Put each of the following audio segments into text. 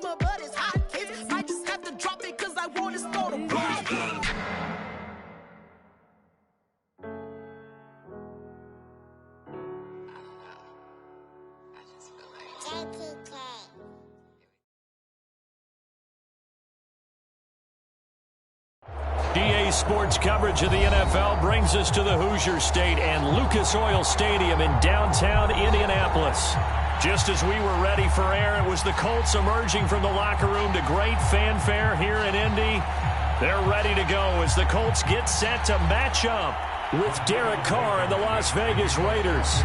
summer, but it's hot, kids. Might just have to drop it cause I want to start a block. DA Sports coverage of the NFL brings us to the Hoosier State and Lucas Oil Stadium in downtown Indianapolis. Just as we were ready for air, it was the Colts emerging from the locker room to great fanfare here in Indy. They're ready to go as the Colts get set to match up with Derek Carr and the Las Vegas Raiders.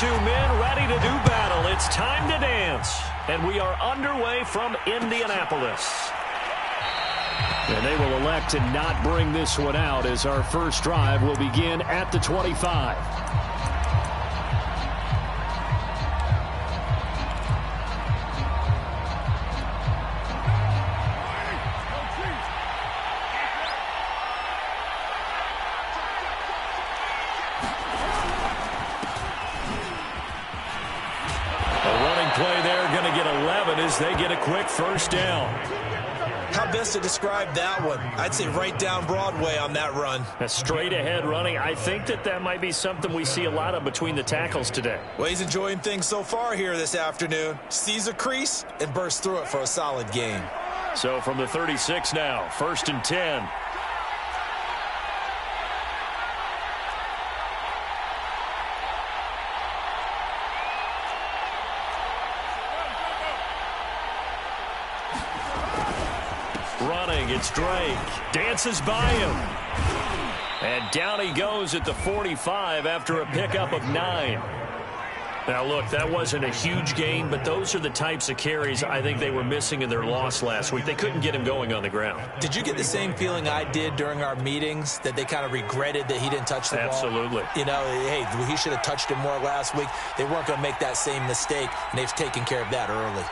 Men ready to do battle. It's time to dance. And we are underway from Indianapolis. And they will elect to not bring this one out as our first drive will begin at the 25. Play there, going to get 11 as they get a quick first down. How best to describe that one? I'd say right down Broadway on that run. A straight ahead running. I think that might be something we see a lot of between the tackles today. Well, he's enjoying things so far here this afternoon. Sees a crease and bursts through it for a solid gain. So from the 36 now, 1st and 10. It's Drake. Dances by him. And down he goes at the 45 after a pickup of 9. Now, look, that wasn't a huge gain, but those are the types of carries I think they were missing in their loss last week. They couldn't get him going on the ground. Did you get the same feeling I did during our meetings, that they kind of regretted that he didn't touch the ball? Absolutely. You know, hey, he should have touched it more last week. They weren't going to make that same mistake, and they've taken care of that early.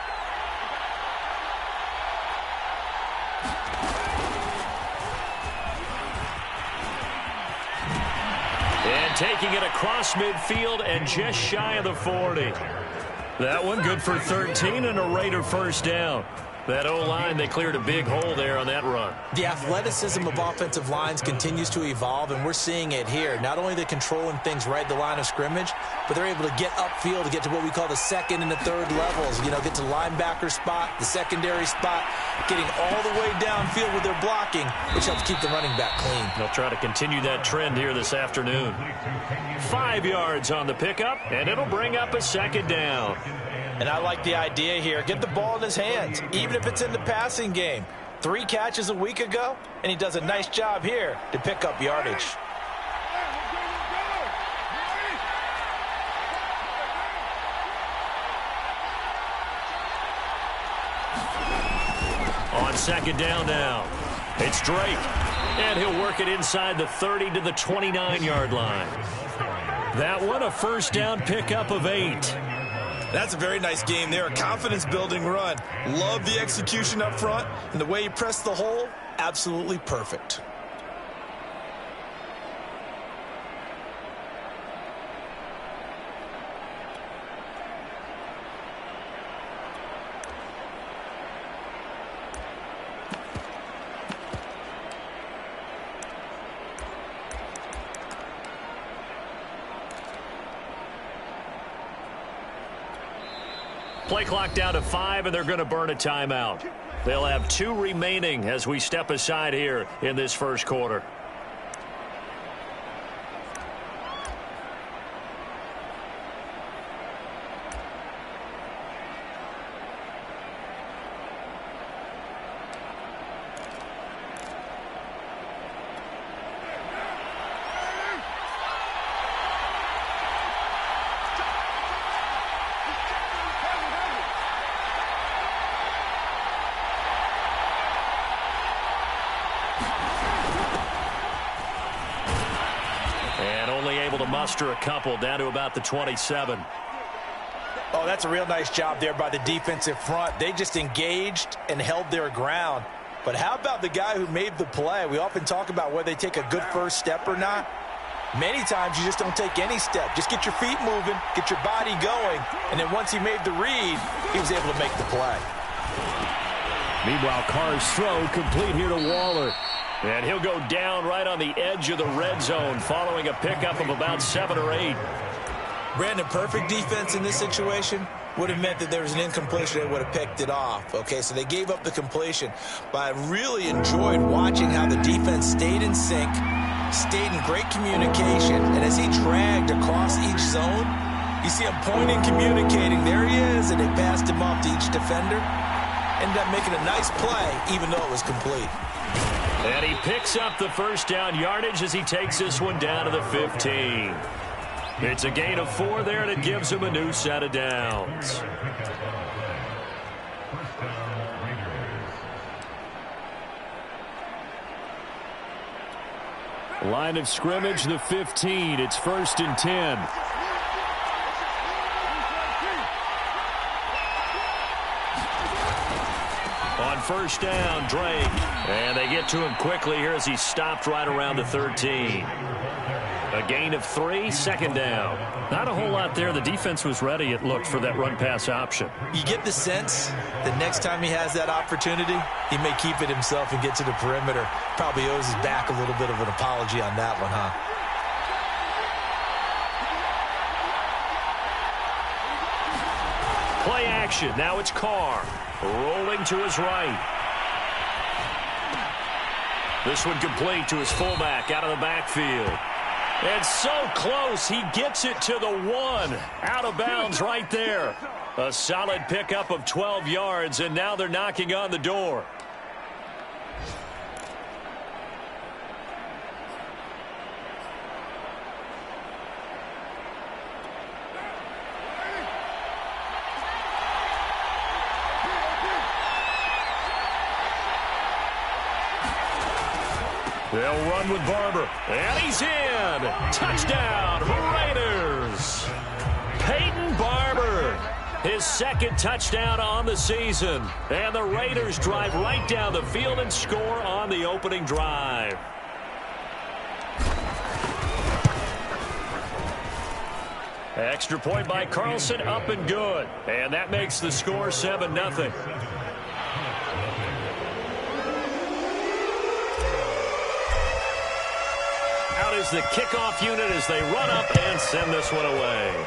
Taking it across midfield and just shy of the 40. That one good for 13 and a Raider first down. That O-line, they cleared a big hole there on that run. The athleticism of offensive lines continues to evolve, and we're seeing it here. Not only are they controlling things right at the line of scrimmage, but they're able to get upfield to get to what we call the second and the third levels. You know, get to linebacker spot, the secondary spot, getting all the way downfield with their blocking, which helps keep the running back clean. They'll try to continue that trend here this afternoon. 5 yards on the pickup, and it'll bring up a second down. And I like the idea here. Get the ball in his hands, even if it's in the passing game. 3 catches a week ago, and he does a nice job here to pick up yardage. On second down now, it's Drake. And he'll work it inside the 30 to the 29-yard line. That one, a first down pickup of 8. That's a very nice game there. A confidence-building run. Love the execution up front, and the way he pressed the hole, absolutely perfect. Play clock down to 5, and they're going to burn a timeout. They'll have 2 remaining as we step aside here in this first quarter. Muster a couple down to about the 27. Oh, that's a real nice job there by the defensive front. They just engaged and held their ground. But how about the guy who made the play? We often talk about whether they take a good first step or not. Many times you just don't take any step. Just get your feet moving, get your body going, and then once he made the read, he was able to make the play. Meanwhile, Carr's throw complete here to Waller. And he'll go down right on the edge of the red zone following a pickup of about 7 or 8. Brandon, perfect defense in this situation would have meant that there was an incompletion. They would have picked it off. Okay, so they gave up the completion. But I really enjoyed watching how the defense stayed in sync, stayed in great communication, and as he dragged across each zone, you see him pointing, communicating. There he is, and they passed him off to each defender. Ended up making a nice play, even though it was complete. And he picks up the first down yardage as he takes this one down to the 15. It's a gain of 4 there, and it gives him a new set of downs. Line of scrimmage, the 15. It's 1st and 10. On first down, Drake. And they get to him quickly here as he stopped right around the 13. A gain of 3, 2nd down. Not a whole lot there. The defense was ready, it looked, for that run-pass option. You get the sense that next time he has that opportunity, he may keep it himself and get to the perimeter. Probably owes his back a little bit of an apology on that one, huh? Play action. Now it's Carr. Rolling to his right. This one complete to his fullback out of the backfield. And so close, he gets it to the 1. Out of bounds right there. A solid pickup of 12 yards, and now they're knocking on the door. They'll run with Barber. And he's in. Touchdown, Raiders. Peyton Barber. His 2nd touchdown on the season. And the Raiders drive right down the field and score on the opening drive. Extra point by Carlson, up and good. And that makes the score 7-0. Out is the kickoff unit as they run up and send this one away.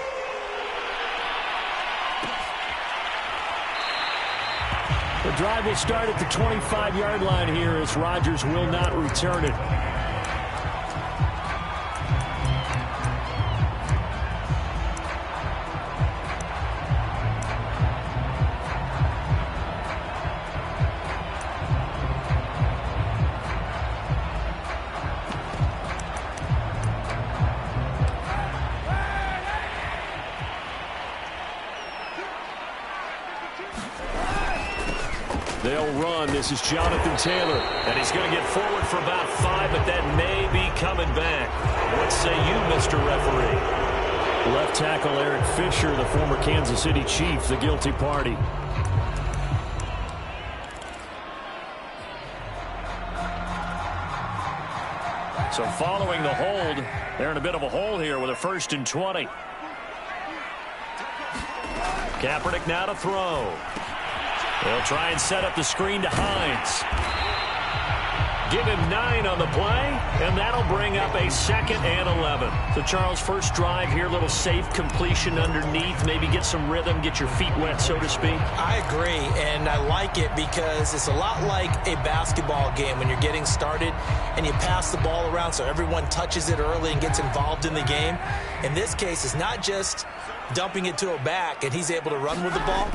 The drive will start at the 25-yard line here as Rodgers will not return it. They'll run. This is Jonathan Taylor. And he's going to get forward for about 5, but that may be coming back. What say you, Mr. Referee? Left tackle Eric Fisher, the former Kansas City Chief, the guilty party. So following the hold, they're in a bit of a hole here with a 1st and 20. Kaepernick now to throw. They'll try and set up the screen to Hines. Give him 9 on the play, and that'll bring up a 2nd and 11. So, Charles, first drive here, little safe completion underneath, maybe get some rhythm, get your feet wet, so to speak. I agree, and I like it because it's a lot like a basketball game when you're getting started and you pass the ball around so everyone touches it early and gets involved in the game. In this case, it's not just dumping it to a back and he's able to run with the ball,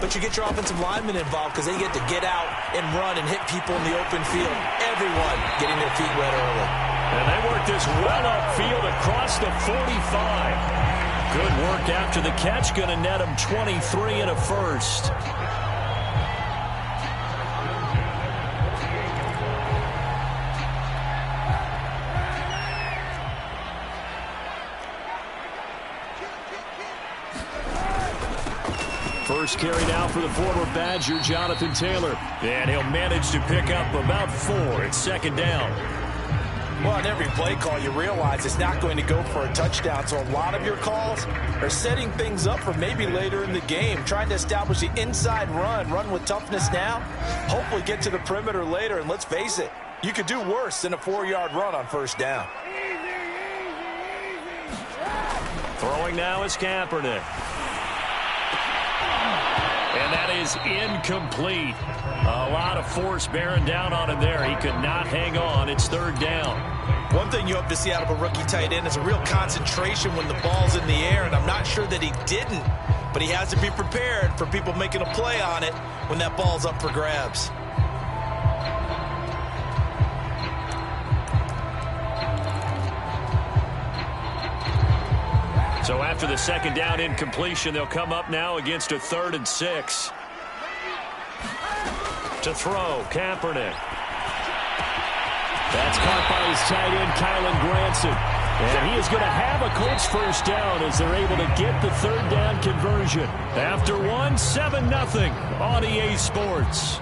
but you get your offensive linemen involved because they get to get out and run and hit people in the open field. Everyone getting their feet wet early. And they work this well upfield across the 45. Good work after the catch. Going to net him 23 and a first. First carry now for the former Badger, Jonathan Taylor. And he'll manage to pick up about 4. It's 2nd down. Well, on every play call, you realize it's not going to go for a touchdown. So a lot of your calls are setting things up for maybe later in the game, trying to establish the inside run with toughness now, hopefully get to the perimeter later. And let's face it, you could do worse than a 4-yard run on first down. Throwing now is Kaepernick. And that is incomplete. A lot of force bearing down on him there. He could not hang on. It's third down. One thing you hope to see out of a rookie tight end is a real concentration when the ball's in the air, and I'm not sure that he didn't, but he has to be prepared for people making a play on it when that ball's up for grabs. So after the second down incompletion, they'll come up now against a 3rd and 6. To throw, Kaepernick. That's caught by his tight end, Kylan Granson. And he is going to have a Colts first down as they're able to get the 3rd down conversion. After 7-0 on EA Sports.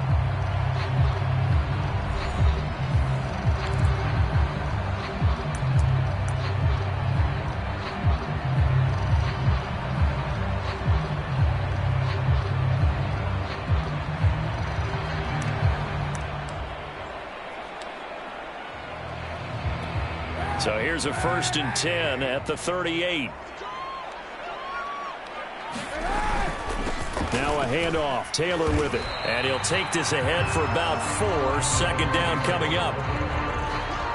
So here's a 1st and 10 at the 38. Now a handoff. Taylor with it. And he'll take this ahead for about 4. 2nd down coming up.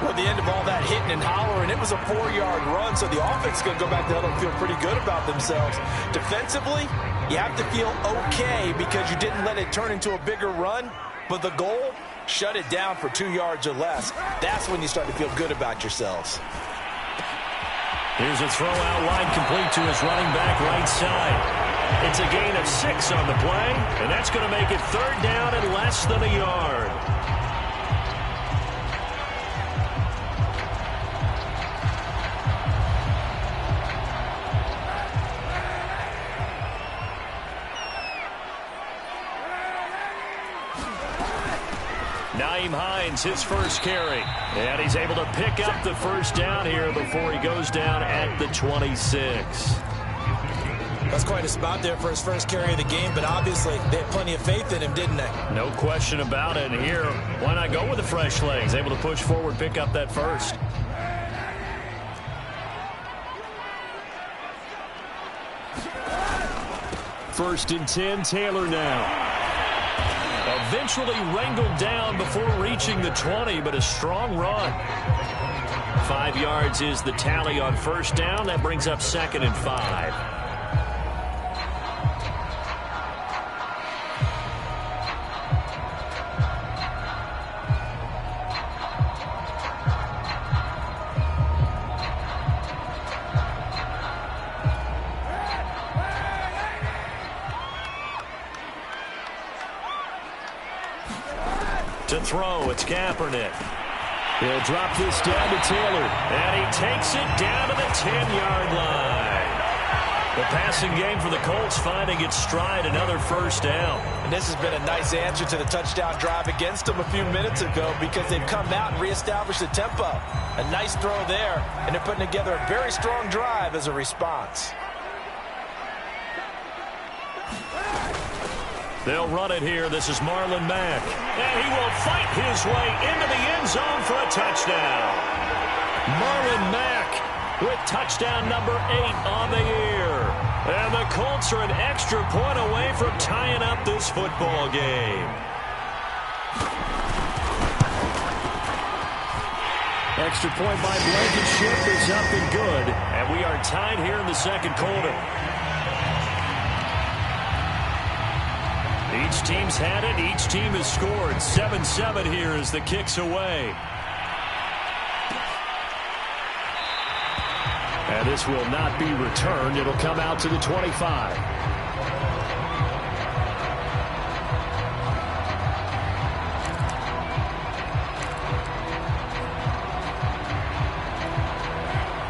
Well, at the end of all that hitting and hollering, it was a 4-yard run, so the offense is going to go back to huddle and feel pretty good about themselves. Defensively, you have to feel okay because you didn't let it turn into a bigger run, but the goal, shut it down for 2 yards or less. That's when you start to feel good about yourselves. Here's a throw out wide complete to his running back right side. It's a gain of 6 on the play, and that's going to make it 3rd down and less than a yard. Nyheim Hines, his first carry. And he's able to pick up the first down here before he goes down at the 26. That's quite a spot there for his first carry of the game, but obviously they had plenty of faith in him, didn't they? No question about it. And here, why not go with the fresh legs? Able to push forward, pick up that first. First and 10, Taylor now. Eventually wrangled down before reaching the 20, but a strong run. 5 yards is the tally on first down. That brings up 2nd and 5. To throw, it's Kaepernick. He'll drop this down to Taylor. And he takes it down to the 10-yard line. The passing game for the Colts finding its stride, another first down. And this has been a nice answer to the touchdown drive against them a few minutes ago because they've come out and reestablished the tempo. A nice throw there, and they're putting together a very strong drive as a response. They'll run it here. This is Marlon Mack. And he will fight his way into the end zone for a touchdown. Marlon Mack with touchdown number 8 on the year. And the Colts are an extra point away from tying up this football game. Extra point by Blankenship is up and good. And we are tied here in the second quarter. Each team's had it. Each team has scored. 7-7 here as the kick's away. And this will not be returned. It'll come out to the 25.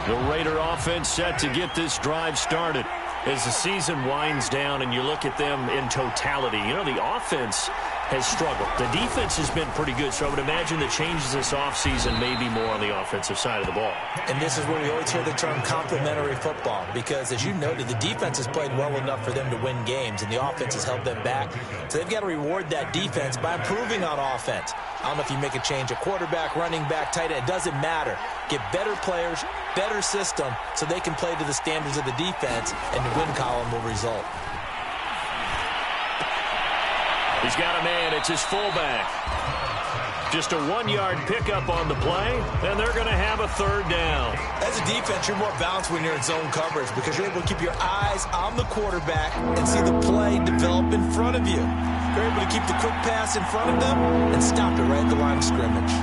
The Raider offense set to get this drive started. As the season winds down and you look at them in totality, you know, the offense has struggled. The defense has been pretty good, so I would imagine the changes this offseason may be more on the offensive side of the ball. And this is where we always hear the term complementary football, because as you noted, the defense has played well enough for them to win games, and the offense has held them back. So they've got to reward that defense by improving on offense. I don't know if you make a change at quarterback, running back, tight end. It doesn't matter. Get better players, better system, so they can play to the standards of the defense, and the win column will result. He's got a man. It's his fullback. Just a 1-yard pickup on the play, and they're going to have a third down. As a defense, you're more balanced when you're in zone coverage because you're able to keep your eyes on the quarterback and see the play develop in front of you. You're able to keep the quick pass in front of them and stop it right at the line of scrimmage.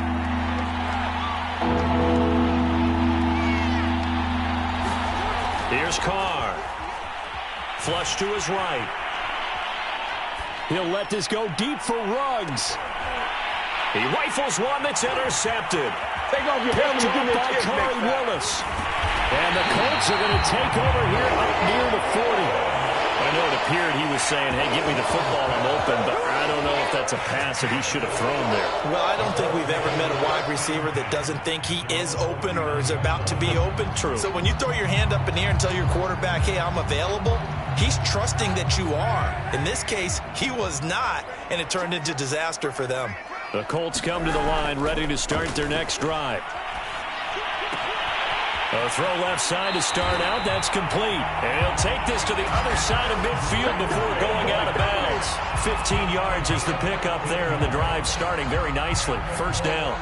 Here's Carr. Flush to his right. He'll let this go deep for Ruggs. He rifles one that's intercepted. Take off your helmet and give me a kiss, Corey Willis. And the Colts are going to take over here up near the 40. I know it appeared he was saying, hey, give me the football, I'm open, but I don't know if that's a pass that he should have thrown there. Well, I don't think we've ever met a wide receiver that doesn't think he is open or is about to be open. True. So when you throw your hand up in the air and tell your quarterback, hey, I'm available, he's trusting that you are. In this case, he was not, and it turned into disaster for them. The Colts come to the line, ready to start their next drive. A throw left side to start out. That's complete. And he'll take this to the other side of midfield before going out of bounds. 15 yards is the pickup there, and the drive starting very nicely. First down.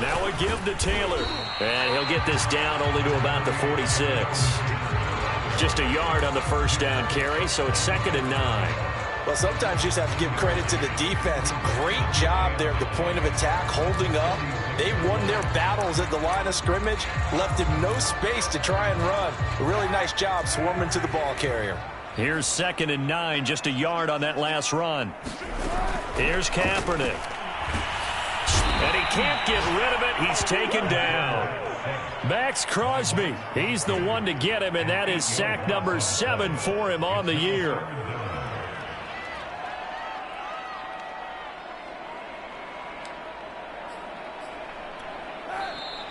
Now a give to Taylor. And he'll get this down only to about the 46. Just a yard on the first down carry, so it's 2nd and 9. Well, sometimes you just have to give credit to the defense. Great job there at the point of attack, holding up. They won their battles at the line of scrimmage, left him no space to try and run. A really nice job swarming to the ball carrier. Here's 2nd and 9, just a yard on that last run. Here's Kaepernick. And he can't get rid of it. He's taken down. Max Crosby, he's the one to get him, and that is sack number 7 for him on the year.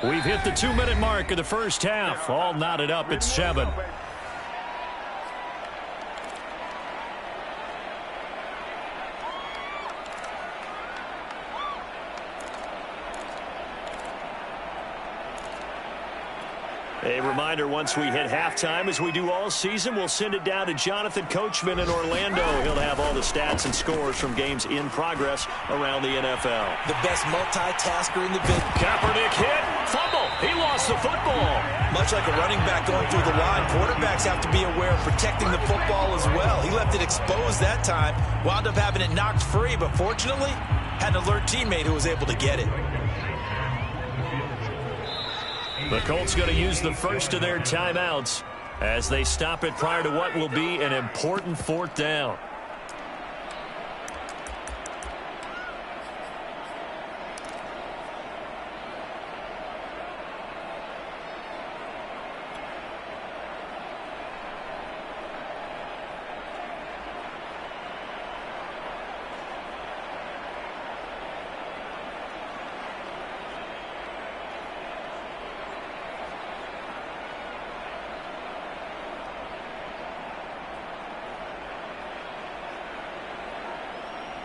We've hit the 2-minute mark of the first half. All knotted up at 7. A reminder, once we hit halftime, as we do all season, we'll send it down to Jonathan Coachman in Orlando. He'll have all the stats and scores from games in progress around the NFL. The best multitasker in the business. Kaepernick hit. Fumble. He lost the football. Much like a running back going through the line, quarterbacks have to be aware of protecting the football as well. He left it exposed that time, wound up having it knocked free, but fortunately, had an alert teammate who was able to get it. The Colts going to use the first of their timeouts as they stop it prior to what will be an important 4th down.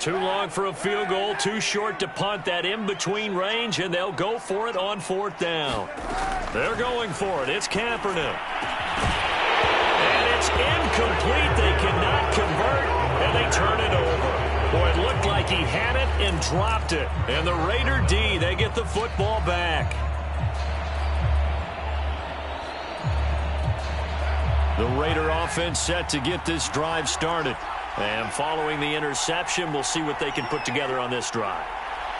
Too long for a field goal, too short to punt. That in-between range, and they'll go for it on 4th down. They're going for it. It's Kaepernick. And it's incomplete. They cannot convert, and they turn it over. Boy, it looked like he had it and dropped it. And the Raider D, they get the football back. The Raider offense set to get this drive started. And following the interception, we'll see what they can put together on this drive.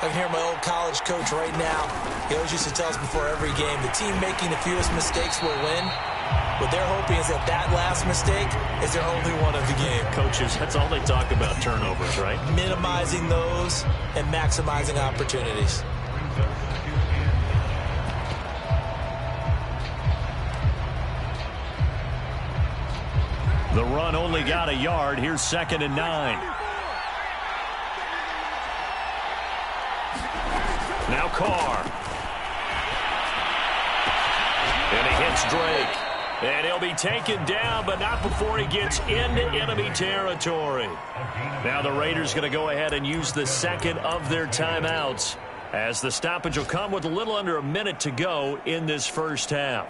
I can hear my old college coach right now. He always used to tell us before every game, the team making the fewest mistakes will win. What they're hoping is that that last mistake is their only one of the game. Coaches, that's all they talk about, turnovers, right? Minimizing those and maximizing opportunities. The run only got a yard. Here's 2nd and 9. Now Carr. And he hits Drake. And he'll be taken down, but not before he gets into enemy territory. Now the Raiders going to go ahead and use the second of their timeouts, as the stoppage will come with a little under a minute to go in this first half.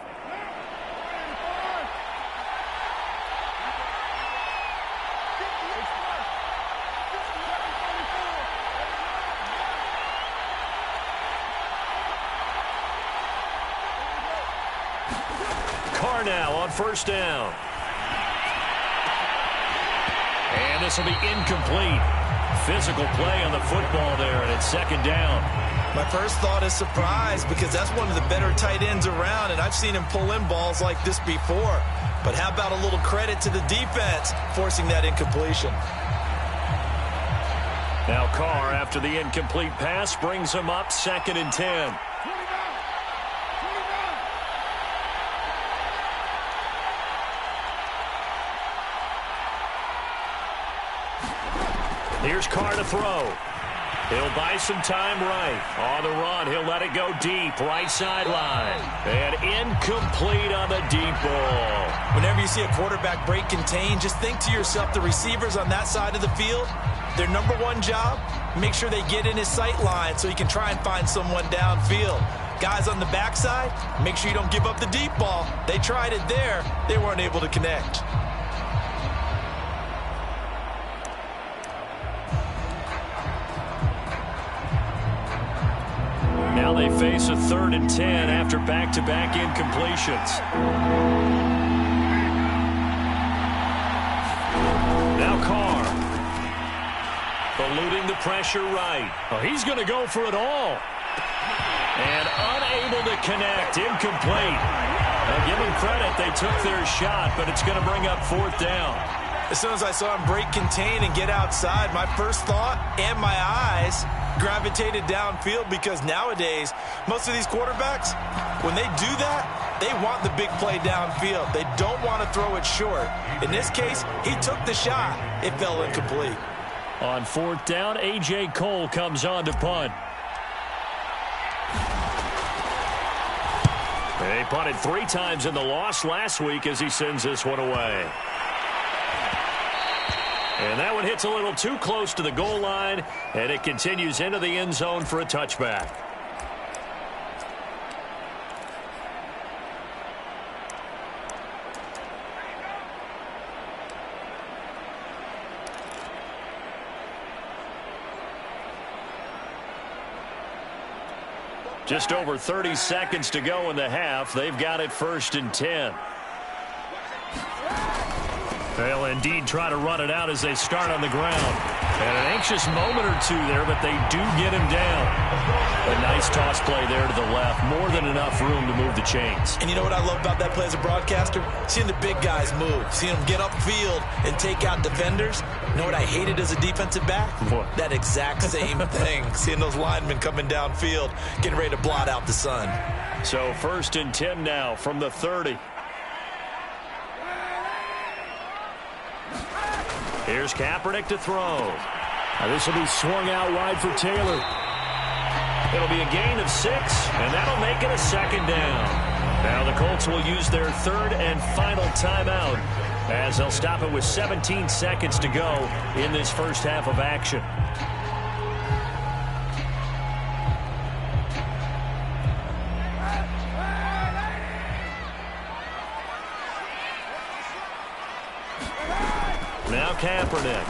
Carr now on first down. And this will be incomplete. Physical play on the football there, and it's 2nd down. My first thought is surprise, because that's one of the better tight ends around, and I've seen him pull in balls like this before. But how about a little credit to the defense forcing that incompletion? Now Carr, after the incomplete pass, brings him up 2nd and 10. Here's Carr to throw. He'll buy some time right. On the run, he'll let it go deep, right sideline. And incomplete on the deep ball. Whenever you see a quarterback break contain, just think to yourself, the receivers on that side of the field, their number one job, make sure they get in his sight line so he can try and find someone downfield. Guys on the backside, make sure you don't give up the deep ball. They tried it there. They weren't able to connect. Now they face a 3rd and 10 after back-to-back incompletions. Now Carr. Eluding the pressure right. Oh, he's going to go for it all. And unable to connect. Incomplete. Now give them credit. They took their shot, but it's going to bring up 4th down. As soon as I saw him break contain and get outside, my first thought and my eyes gravitated downfield, because nowadays, most of these quarterbacks, when they do that, they want the big play downfield. They don't want to throw it short. In this case, he took the shot. It fell incomplete. On 4th down, A.J. Cole comes on to punt. They punted 3 times in the loss last week as he sends this one away. And that one hits a little too close to the goal line, and it continues into the end zone for a touchback. Just over 30 seconds to go in the half. They've got it 1st and 10. They'll indeed try to run it out as they start on the ground. And an anxious moment or two there, but they do get him down. A nice toss play there to the left. More than enough room to move the chains. And you know what I love about that play as a broadcaster? Seeing the big guys move. Seeing them get upfield and take out defenders. You know what I hated as a defensive back? What? That exact same thing. Seeing those linemen coming downfield, getting ready to blot out the sun. So 1st and 10 now from the 30. Here's Kaepernick to throw. Now this will be swung out wide for Taylor. It'll be a gain of 6, and that'll make it a 2nd down. Now the Colts will use their 3rd and final timeout, as they'll stop it with 17 seconds to go in this first half of action. Now Kaepernick.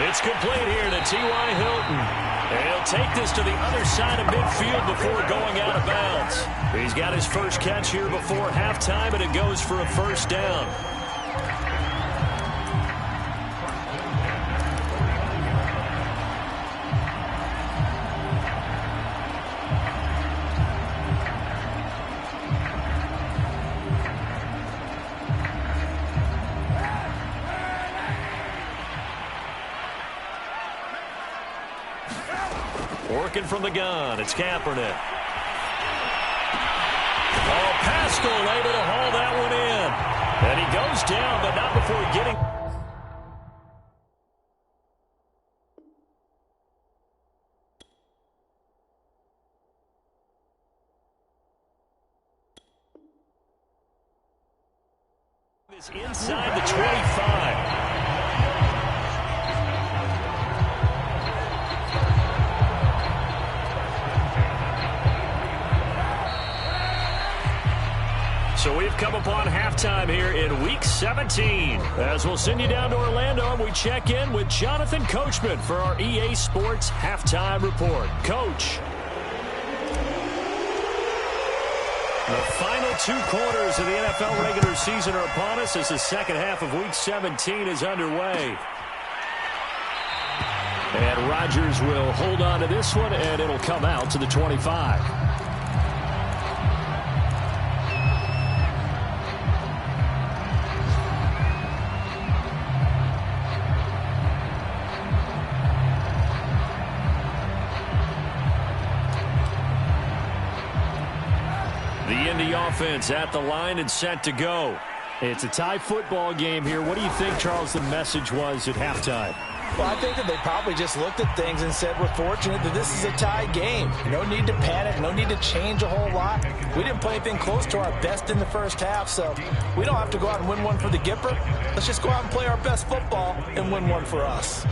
It's complete here to T.Y. Hilton. And he'll take this to the other side of midfield before going out of bounds. He's got his first catch here before halftime, and it goes for a 1st down. Working from the gun, it's Kaepernick. Oh, Pascal able to haul that one in. And he goes down, but not before getting... inside the 25. So we've come upon halftime here in Week 17. As we'll send you down to Orlando, and we check in with Jonathan Coachman for our EA Sports Halftime Report. Coach. The final 2 quarters of the NFL regular season are upon us as the second half of Week 17 is underway. And Rodgers will hold on to this one, and it'll come out to the 25. Offense at the line and set to go. It's a tie football game here. What do you think, Charles, the message was at halftime? Well, I think that they probably just looked at things and said, we're fortunate that this is a tie game. No need to panic. No need to change a whole lot. We didn't play anything close to our best in the first half, so we don't have to go out and win one for the Gipper. Let's just go out and play our best football and win one for us.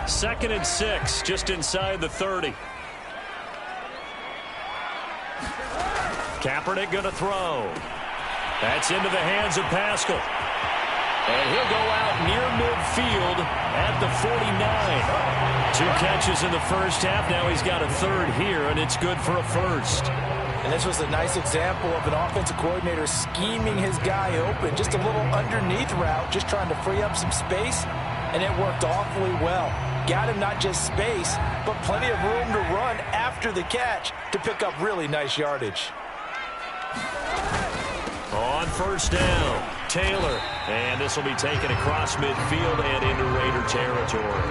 Second and 6, just inside the 30. Kaepernick going to throw. That's into the hands of Pascal. And he'll go out near midfield at the 49. 2 catches in the first half. Now he's got a third here, and it's good for a first. And this was a nice example of an offensive coordinator scheming his guy open. Just a little underneath route, just trying to free up some space, and it worked awfully well. Got him not just space, but plenty of room to run after the catch to pick up really nice yardage. On first down, Taylor. And this will be taken across midfield and into Raider territory.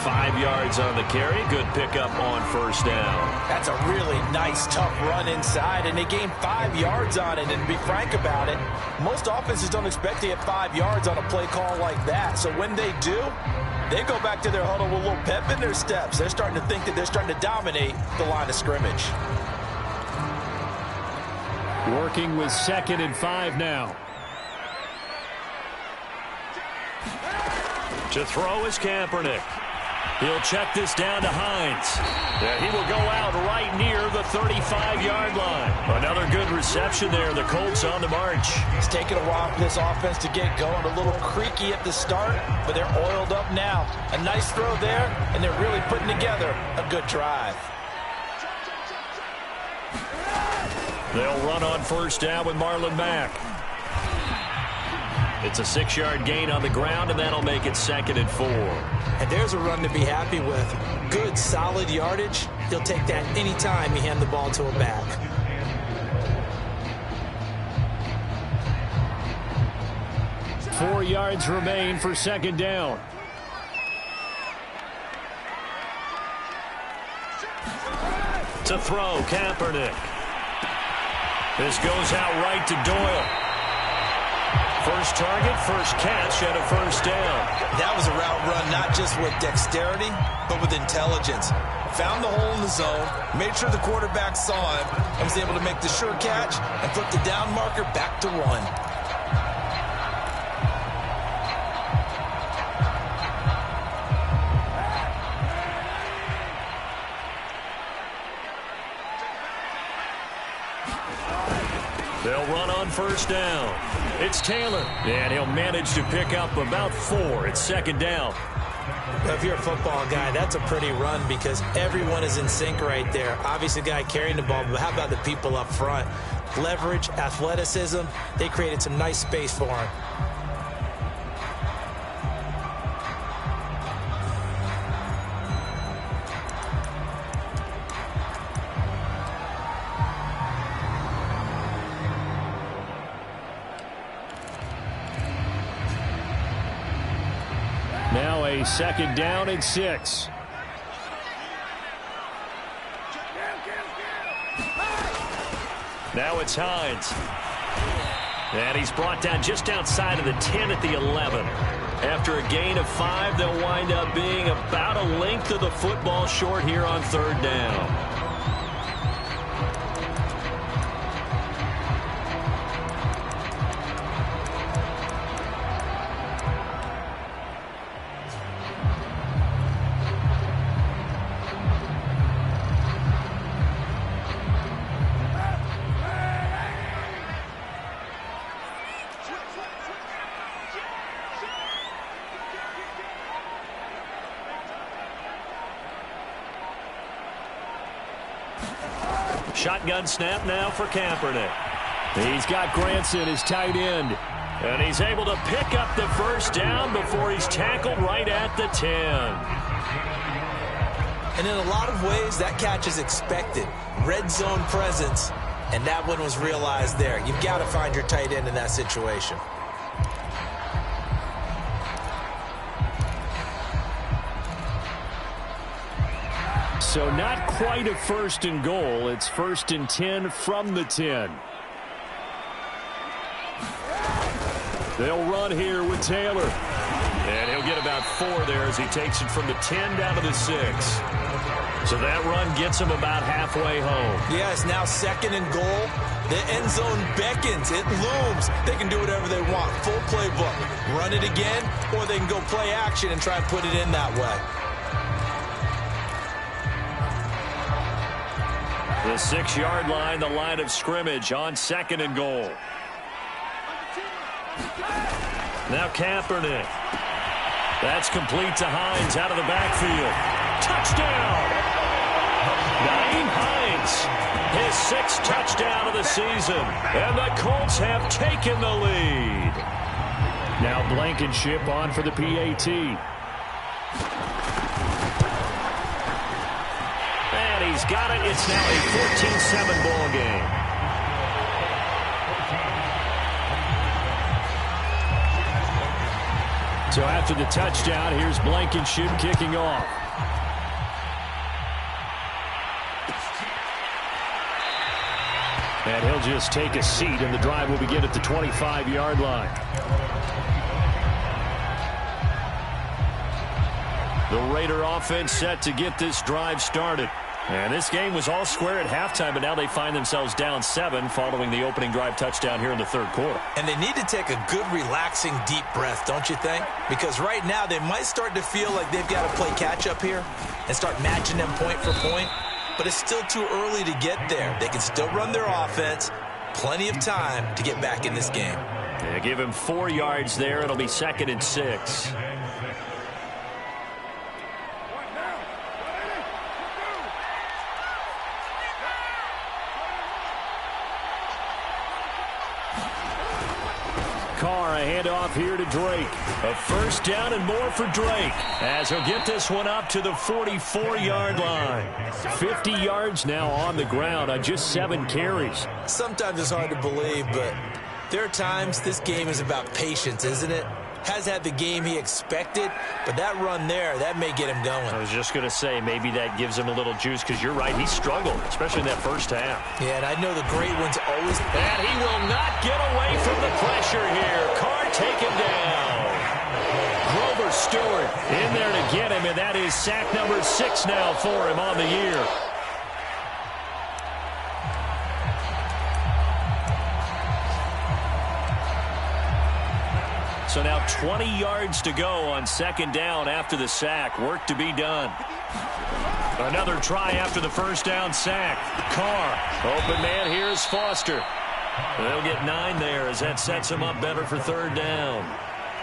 5 yards on the carry. Good pickup on first down. That's a really nice, tough run inside, and they gained 5 yards on it. And to be frank about it, most offenses don't expect to get 5 yards on a play call like that. So when they do, they go back to their huddle with a little pep in their steps. They're starting to think that they're starting to dominate the line of scrimmage. Working with 2nd and 5 now. To throw is Kaepernick. He'll check this down to Hines. Yeah, he will go out right near the 35-yard line. Another good reception there. The Colts on the march. It's taken a while for this offense to get going. A little creaky at the start, but they're oiled up now. A nice throw there, and they're really putting together a good drive. They'll run on first down with Marlon Mack. It's a 6-yard gain on the ground, and that'll make it 2nd and 4. And there's a run to be happy with. Good, solid yardage. He'll take that anytime you hand the ball to a back. Four yards remain for 2nd down. To throw, Kaepernick. This goes out right to Doyle. First target, first catch, and a first down. That was a route run not just with dexterity, but with intelligence. Found the hole in the zone, made sure the quarterback saw him, and was able to make the sure catch and flip the down marker back to 1. They'll run on first down. It's Taylor, and he'll manage to pick up about 4 at 2nd down. If you're a football guy, that's a pretty run because everyone is in sync right there. Obviously, the guy carrying the ball, but how about the people up front? Leverage, athleticism, they created some nice space for him. Now a 2nd down and 6. Now it's Hines. And he's brought down just outside of the 10 at the 11. After a gain of 5, they'll wind up being about a length of the football short here on 3rd down. Shotgun snap now for Kaepernick. He's got Granson, his tight end. And he's able to pick up the 1st down before he's tackled right at the 10. And in a lot of ways, that catch is expected. Red zone presence, and that one was realized there. You've got to find your tight end in that situation. So not quite a 1st and goal. It's 1st and 10 from the 10. They'll run here with Taylor. And he'll get about 4 there as he takes it from the 10 down to the 6. So that run gets him about halfway home. Yes, now 2nd and goal. The end zone beckons. It looms. They can do whatever they want. Full playbook. Run it again, or they can go play action and try and put it in that way. The 6-yard line, the line of scrimmage on 2nd and goal. Now Kaepernick. That's complete to Hines out of the backfield. Touchdown! Nyheim Hines, his 6th touchdown of the season. And the Colts have taken the lead. Now Blankenship on for the PAT. And he's got it. It's now a 14-7 ball game. So after the touchdown, here's Blankenship kicking off. And he'll just take a seat, and the drive will begin at the 25-yard line. The Raider offense set to get this drive started. And this game was all square at halftime, but now they find themselves down 7 following the opening drive touchdown here in the 3rd quarter. And they need to take a good, relaxing, deep breath, don't you think? Because right now they might start to feel like they've got to play catch-up here and start matching them point for point. But it's still too early to get there. They can still run their offense. Plenty of time to get back in this game. Yeah, give him 4 yards there. It'll be 2nd and 6. Carr, a handoff here to Drake. A 1st down and more for Drake as he'll get this one up to the 44-yard line. 50 yards now on the ground on just 7 carries. Sometimes it's hard to believe, but there are times this game is about patience, isn't it? Has had the game he expected, but that run there, that may get him going. I was just going to say, maybe that gives him a little juice, because you're right, he struggled, especially in that 1st half. Yeah, and I know the great ones always... And he will not get away from the pressure here. Carr taken down. Grover Stewart in there to get him, and that is sack number 6 now for him on the year. So now 20 yards to go on 2nd down after the sack. Work to be done. Another try after the 1st down sack. Carr, open man, here's Foster. They'll get 9 there as that sets him up better for 3rd down.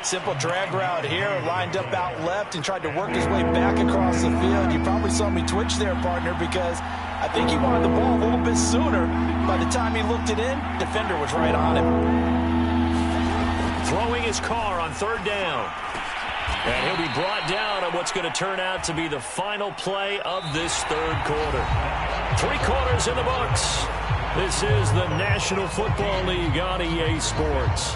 Simple drag route here, lined up out left and tried to work his way back across the field. You probably saw me twitch there, partner, because I think he wanted the ball a little bit sooner. By the time he looked it in, defender was right on him. Throwing his Carr on 3rd down. And he'll be brought down on what's going to turn out to be the final play of this 3rd quarter. 3 quarters in the books. This is the National Football League on EA Sports.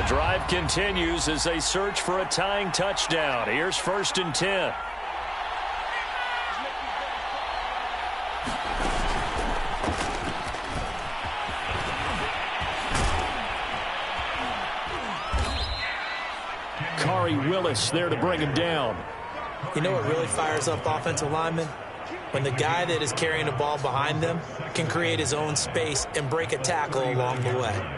drive continues as they search for a tying touchdown. Here's 1st and 10. Willis there to bring him down. You know what really fires up offensive linemen? When the guy that is carrying the ball behind them can create his own space and break a tackle along the way.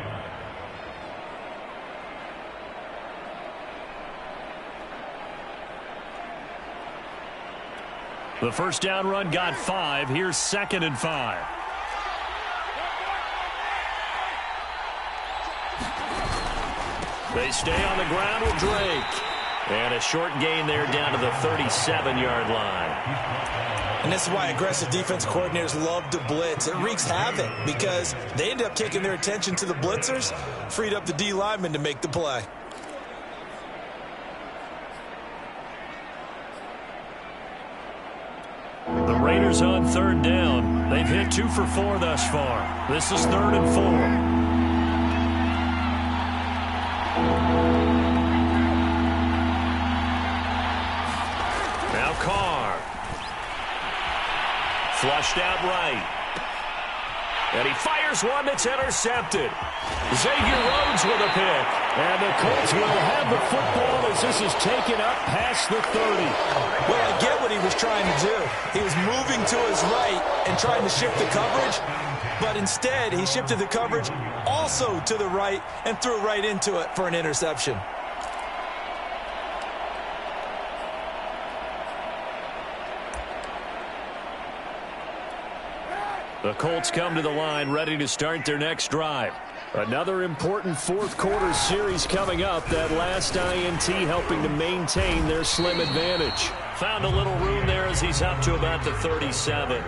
The first down run got 5. Here's 2nd and 5. They stay on the ground with Drake. And a short gain there down to the 37-yard line. And this is why aggressive defense coordinators love to blitz. It wreaks havoc because they end up taking their attention to the blitzers, freed up the D lineman to make the play. The Raiders on 3rd down. They've hit 2 for 4 thus far. This is 3rd and 4. Now Carr. Flushed out right. And he fires one that's intercepted. Xavier Rhodes with a pick. And the Colts will have the football as this is taken up past the 30. Well, I get what he was trying to do. He was moving to his right and trying to shift the coverage. But instead, he shifted the coverage also to the right and threw right into it for an interception. The Colts come to the line ready to start their next drive. Another important fourth quarter series coming up. That last INT helping to maintain their slim advantage. Found a little room there as he's up to about the 37.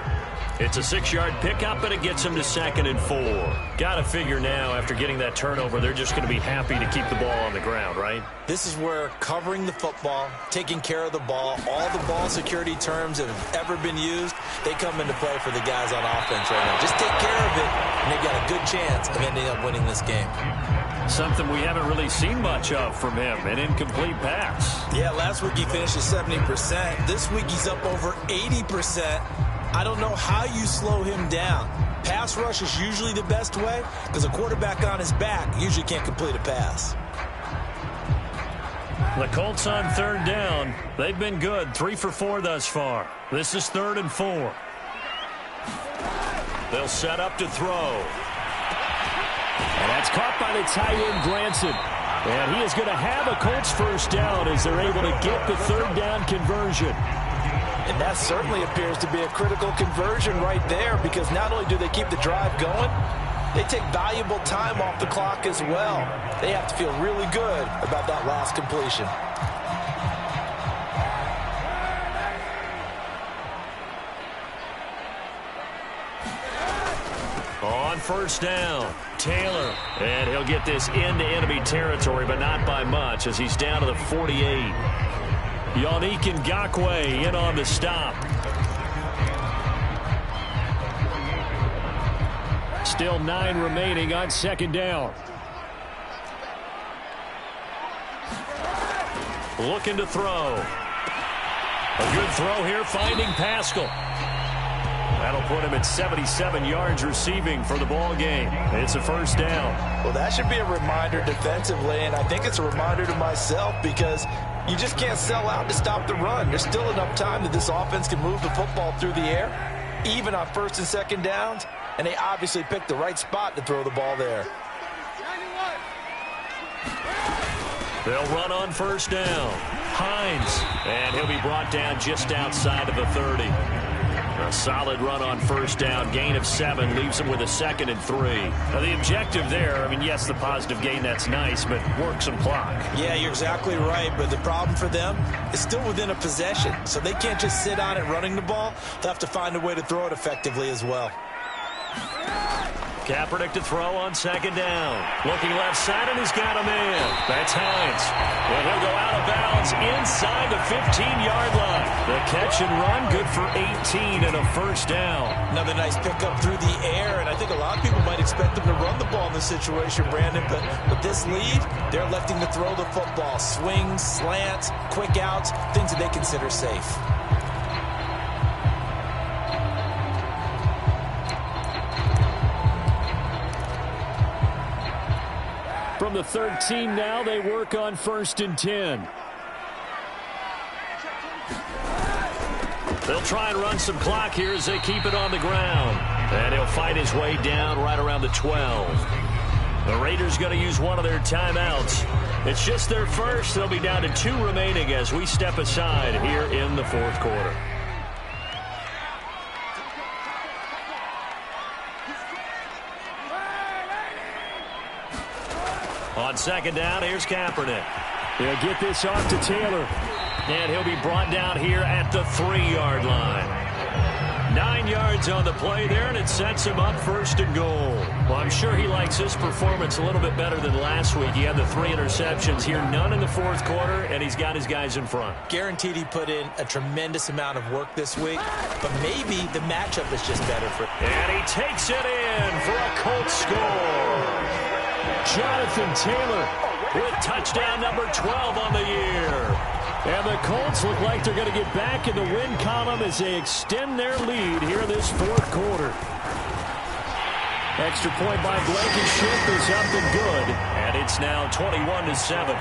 It's a 6-yard pickup, and it gets him to 2nd and 4. Got to figure now, after getting that turnover, they're just going to be happy to keep the ball on the ground, right? This is where covering the football, taking care of the ball, all the ball security terms that have ever been used, they come into play for the guys on offense right now. Just take care of it, and they've got a good chance of ending up winning this game. Something we haven't really seen much of from him, an incomplete pass. Yeah, last week he finished at 70%. This week he's up over 80%. I don't know how you slow him down. Pass rush is usually the best way because a quarterback on his back usually can't complete a pass. The Colts on 3rd down. They've been good, 3 for 4 thus far. This is 3rd and 4. They'll set up to throw. And that's caught by the tight end, Granson. And he is going to have a Colts first down as they're able to get the 3rd down conversion. And that certainly appears to be a critical conversion right there because not only do they keep the drive going, they take valuable time off the clock as well. They have to feel really good about that last completion. On 1st down, Taylor. And he'll get this into enemy territory, but not by much as he's down to the 48. Yannick Ngakoue in on the stop. Still 9 remaining on 2nd down. Looking to throw. A good throw here, finding Pascal. That'll put him at 77 yards receiving for the ball game. It's a 1st down. Well, that should be a reminder defensively, and I think it's a reminder to myself because you just can't sell out to stop the run. There's still enough time that this offense can move the football through the air, even on 1st and 2nd downs, and they obviously picked the right spot to throw the ball there. They'll run on 1st down. Hines, and he'll be brought down just outside of the 30. A solid run on 1st down. Gain of 7 leaves him with a 2nd and 3. Now the objective there, I mean, yes, the positive gain, that's nice, but work some clock. Yeah, you're exactly right, but the problem for them is still within a possession, so they can't just sit on it running the ball. They'll have to find a way to throw it effectively as well. Kaepernick to throw on 2nd down. Looking left side, and he's got a man. That's Hines. And he'll go out of bounds distance inside the 15-yard line. The catch and run, good for 18 and a first down. Another nice pickup through the air, and I think a lot of people might expect them to run the ball in this situation, Brandon, but with this lead, they're electing to throw the football. Swings, slants, quick outs, things that they consider safe. From the 13 now, they work on 1st and 10. They'll try and run some clock here as they keep it on the ground. And he'll fight his way down right around the 12. The Raiders going to use one of their timeouts. It's just their first. They'll be down to 2 remaining as we step aside here in the 4th quarter. On 2nd down, here's Kaepernick. He'll get this off to Taylor. And he'll be brought down here at the 3-yard line. 9 yards on the play there, and it sets him up 1st and goal. Well, I'm sure he likes his performance a little bit better than last week. He had the 3 interceptions here, none in the 4th quarter, and he's got his guys in front. Guaranteed he put in a tremendous amount of work this week, but maybe the matchup is just better for him. And he takes it in for a Colts score. Jonathan Taylor with touchdown number 12 on the year. And the Colts look like they're going to get back in the win column as they extend their lead here this 4th quarter. Extra point by Blankenship is up and good. And it's now 21-7.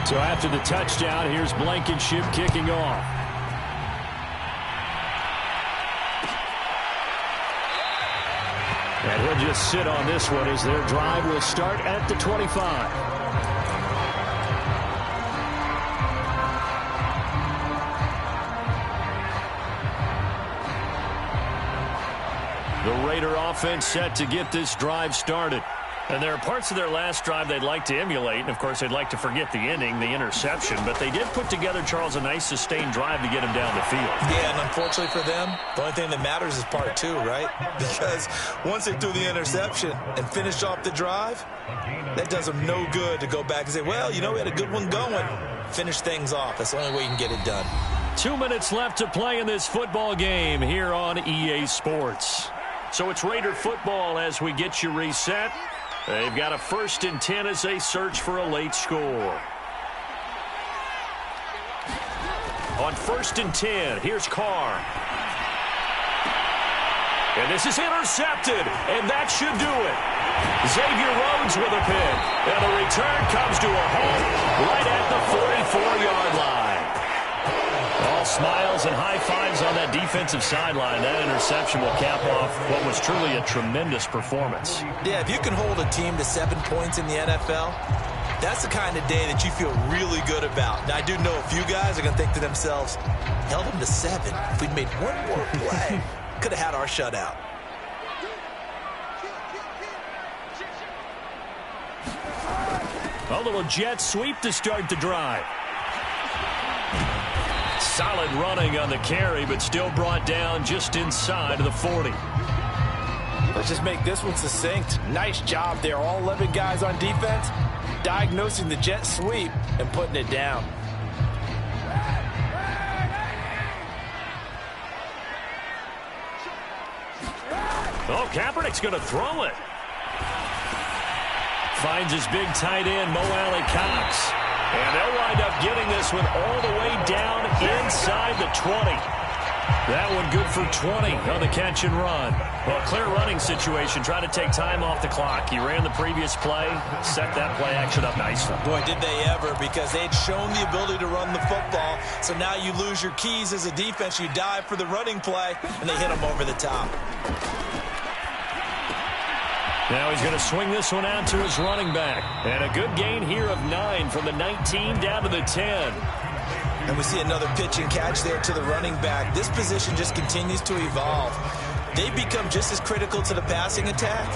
So after the touchdown, here's Blankenship kicking off. And he'll just sit on this one as their drive will start at the 25. The Raider offense set to get this drive started. And there are parts of their last drive they'd like to emulate. And, of course, they'd like to forget the ending, the interception. But they did put together, Charles, a nice sustained drive to get him down the field. Yeah, and unfortunately for them, the only thing that matters is part 2, right? Because once they threw the interception and finished off the drive, that does them no good to go back and say, well, you know, we had a good one going. Finish things off. That's the only way you can get it done. 2 minutes left to play in this football game here on EA Sports. So it's Raider football as we get you reset. They've got a 1st and 10 as they search for a late score. On 1st and 10, here's Carr. And this is intercepted, and that should do it. Xavier Rhodes with a pick. And the return comes to a halt right at the 44-yard line. All smiles and high fives on that defensive sideline. That interception will cap off what was truly a tremendous performance. Yeah, if you can hold a team to 7 points in the NFL, that's the kind of day that you feel really good about. Now, I do know a few guys are going to think to themselves, held them to 7. If we'd made one more play, could have had our shutout. A little jet sweep to start the drive. Solid running on the carry, but still brought down just inside of the 40. Let's just make this one succinct. Nice job there. All 11 guys on defense diagnosing the jet sweep and putting it down. Oh, Kaepernick's going to throw it. Finds his big tight end, Mo Alley Cox. And they'll wind up getting this one all the way down inside the 20. That one good for 20 on the catch and run. Well, clear running situation. Try to take time off the clock. He ran the previous play, set that play action up nicely. Boy, did they ever, because they'd shown the ability to run the football. So now you lose your keys as a defense. You dive for the running play, and they hit them over the top. Now he's going to swing this one out to his running back. And a good gain here of 9 from the 19 down to the 10. And we see another pitch and catch there to the running back. This position just continues to evolve. They become just as critical to the passing attack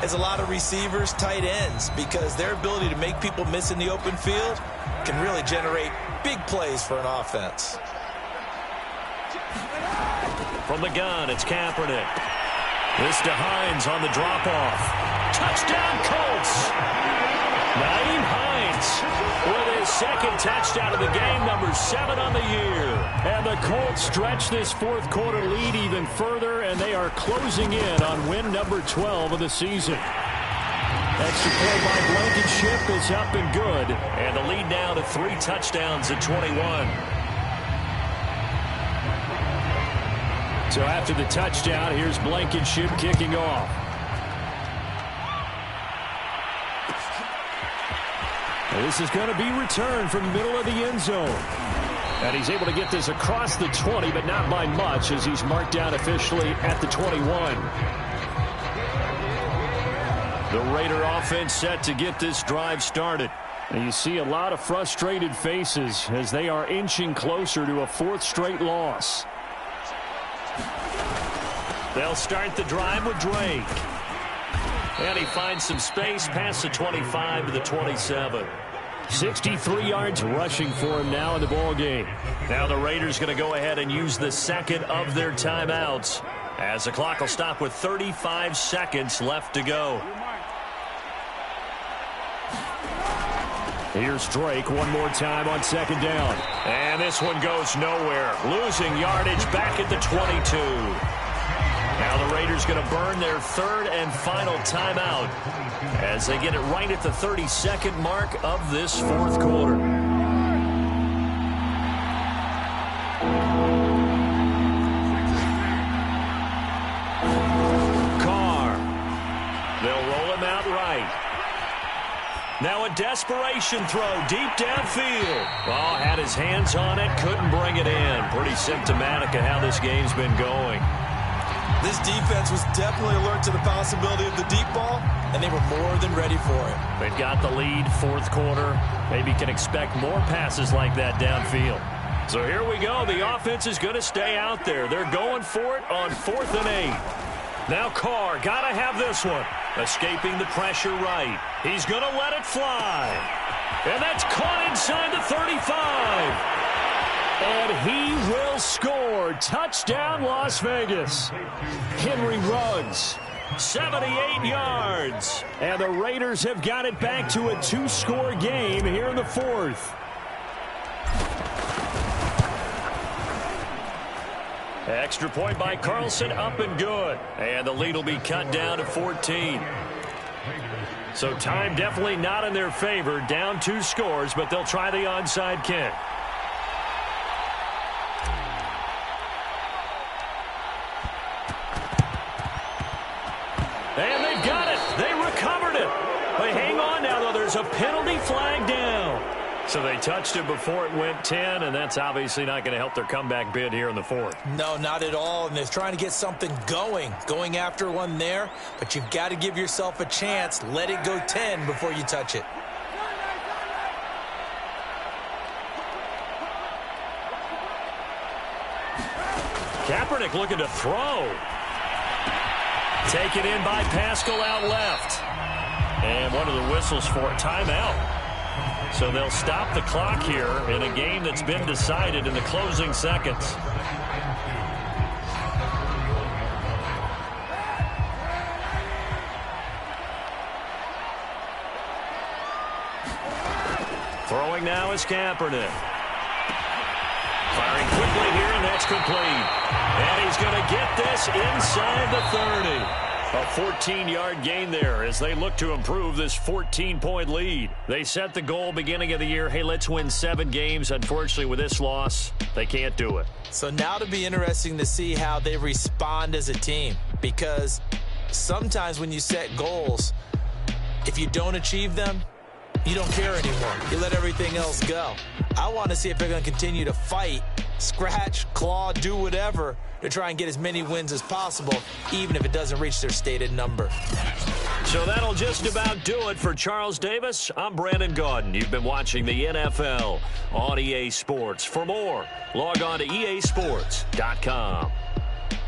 as a lot of receivers, tight ends, because their ability to make people miss in the open field can really generate big plays for an offense. From the gun, it's Kaepernick. This to Hines on the drop-off. touchdown Colts. Nyheim Hines with his second touchdown of the game, number 7 on the year. And the Colts stretch this fourth quarter lead even further, and they are closing in on win number 12 of the season. Extra point by Blankenship is up and good. And the lead now to 3 touchdowns at 21. So after the touchdown, here's Blankenship kicking off. And this is going to be returned from the middle of the end zone. And he's able to get this across the 20, but not by much, as he's marked down officially at the 21. The Raider offense set to get this drive started. And you see a lot of frustrated faces as they are inching closer to a 4th straight loss. They'll start the drive with Drake. And he finds some space past the 25 to the 27. 63 yards rushing for him now in the ballgame. Now the Raiders going to go ahead and use the second of their timeouts, as the clock will stop with 35 seconds left to go. Here's Drake one more time on second down. And this one goes nowhere. Losing yardage back at the 22. Now the Raiders going to burn their 3rd and final timeout as they get it right at the 32nd mark of this 4th quarter. Carr. They'll roll him out right. Now a desperation throw deep downfield. Oh, had his hands on it, couldn't bring it in. Pretty symptomatic of how this game's been going. This defense was definitely alert to the possibility of the deep ball, and they were more than ready for it. They've got the lead, 4th quarter. Maybe can expect more passes like that downfield. So here we go. The offense is going to stay out there. They're going for it on 4th and 8. Now Carr, got to have this one. Escaping the pressure right. He's going to let it fly. And that's caught inside the 35. And he will score. Touchdown, Las Vegas. Henry Ruggs, 78 yards. And the Raiders have got it back to a 2-score game here in the 4th. Extra point by Carlson, up and good. And the lead will be cut down to 14. So time definitely not in their favor. Down 2 scores, but they'll try the onside kick. And they've got it. They recovered it. They hang on now, though. There's a penalty flag down. So they touched it before it went 10, and that's obviously not going to help their comeback bid here in the 4th. No, not at all. And they're trying to get something going after one there. But you've got to give yourself a chance. Let it go 10 before you touch it. Kaepernick looking to throw. Taken in by Pascal out left. And one of the whistles for a timeout. So they'll stop the clock here in a game that's been decided in the closing seconds. Throwing now is Kaepernick. Firing quickly here, and that's complete. And he's going to get this inside the 30. A 14-yard gain there as they look to improve this 14-point lead. They set the goal beginning of the year, hey, let's win 7 games. Unfortunately, with this loss, they can't do it. So now it'll be interesting to see how they respond as a team, because sometimes when you set goals, if you don't achieve them, you don't care anymore. You let everything else go. I want to see if they're going to continue to fight, scratch, claw, do whatever to try and get as many wins as possible, even if it doesn't reach their stated number. So that'll just about do it for Charles Davis. I'm Brandon Gaudin. You've been watching the NFL on EA Sports. For more, log on to easports.com.